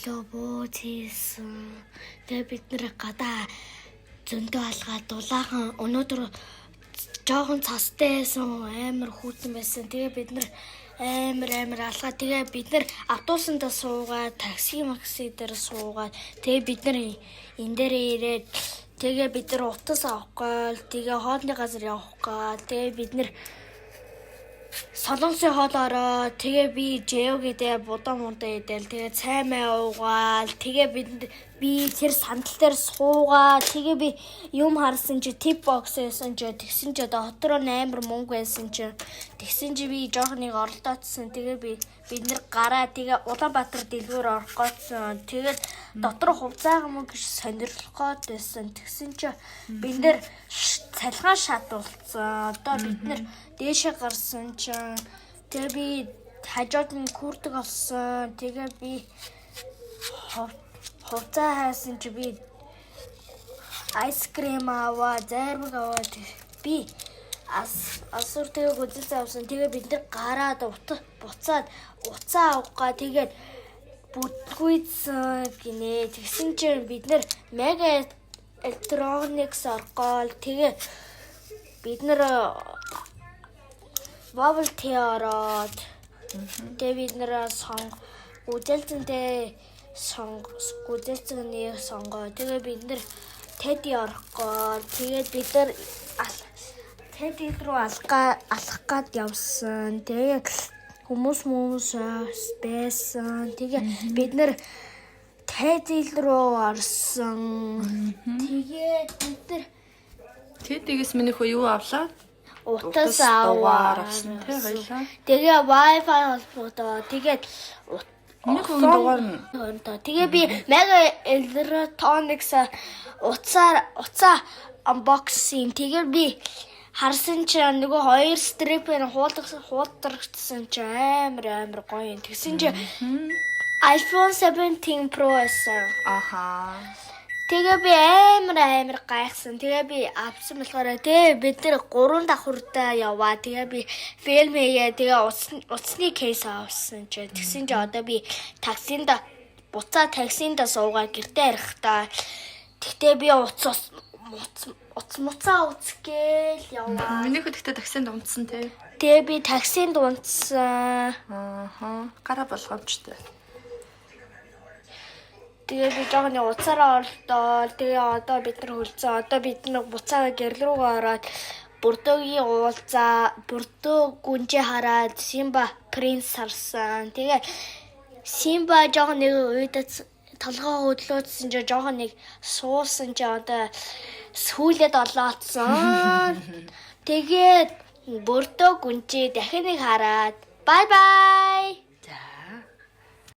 Лобоотсэн. Тэгээ бид нэр гадаа зөндөө алгаад дулаахан өнөөдөр жоохон цастай байсан амар хүүтэн байсан. Тэгээ бид нэр амар алгаад тэгээ бид нэр автобусанд суугаад такси дээр суугаад тэгээ бид нар энэ дээр ирээд тэгээ бид нар утас авах гол тэгээ хоолны газар явах гол тэгээ бид нар Солонгосын хоол ороо тэгээ би Жэо гэдэг будаа мунтаа идэл тэгээ цаймаа уугаал тэгээ би тэр сандал дээр суугаа тэгээ би юм харсан чи тип бокс байсан чи тэгсэн чи дотроо 8 мөнгө байсан чи тэгсэн чи би жоохныг оролдоодсон тэгээ бид нар гараа тэгээ Улаанбаатар дэлгүүр орох гэсэн тэгээд дотор хувцаагаа мөнгө гэж сонирхоод байсан тэгсэн чи бид нар цалигаа шатуулсан одоо бид нар дээшээ гарсан чи тэгээ би хажууд нь күрдэг олсон тэгээ би хувцаа хайсан чи би айскрим аваа зармаг аваа би асуур тэгээ гүзэлс авсан тэгээ бид нар гараад буцаад уцаа авгаа тэгээд бүтгүйсэн гинэ тэгсэн чинь бид нар мега электроникс оргоол тэгээ бид нар bubble tea ороод тэгээ бид нар гүзэлцэнтэй гүзэлцэнийг сонгоо тэгээ бид нар теди орохгоо тэгээд бид нар теди рүү алах гад явсан тэгээ хүмүүс байсан тэгээ бид нар теди рүү орсон тэгээд бид нар тедигээс минийх юу авлаа? Утас аваарсан тий хоёлаа. Тэгээ Wi-Fi холбогдоо. Тэгээд минийх дугаар нь. Тэгээ би Mega Electronics уцаа unboxing. Тэгээ би харсан чинь нөгөө хоёр стрипээр хуулдагдсан чинь амар гоё юм. Тэгсэн чинь iPhone 17 Pro байсан. Аха. Тэгээ би амар гайхсан. Тэгээ би авсан болохоор тэгээ бид нар 3 давхурдаа яваа. Тэгээ би фильм хийгээ. Тэгээ уцсны кейс авсан чи. Тэгсэн чи одоо би таксинд таксинд суугаа гэртээ ярихдаа. Тэгтээ би уцмуцаа уцгээл яваа. Минийх гэхдээ таксинд унтсан тий. Тэгээ би таксинд унтсан. Аха. Гараа болгоомжтой. Тэгээ би жоохон уцаараа оролдоо. Тэгээ одоо бид нар хөлцөө. Одоо бид нар буцаага гэрэл рүүгээ ороод бүрдөөгийн бүрдөө гүнжээ хараад Симба принц харсан. Тэгээ Симба жоохон нэг үед толгоо хөдлөөдсөн чи жоохон нэг суусан чи одоо сүүлээд олоодсон. Тэгээд бүрдөө гүнжээ дахин нэг хараад бай бай.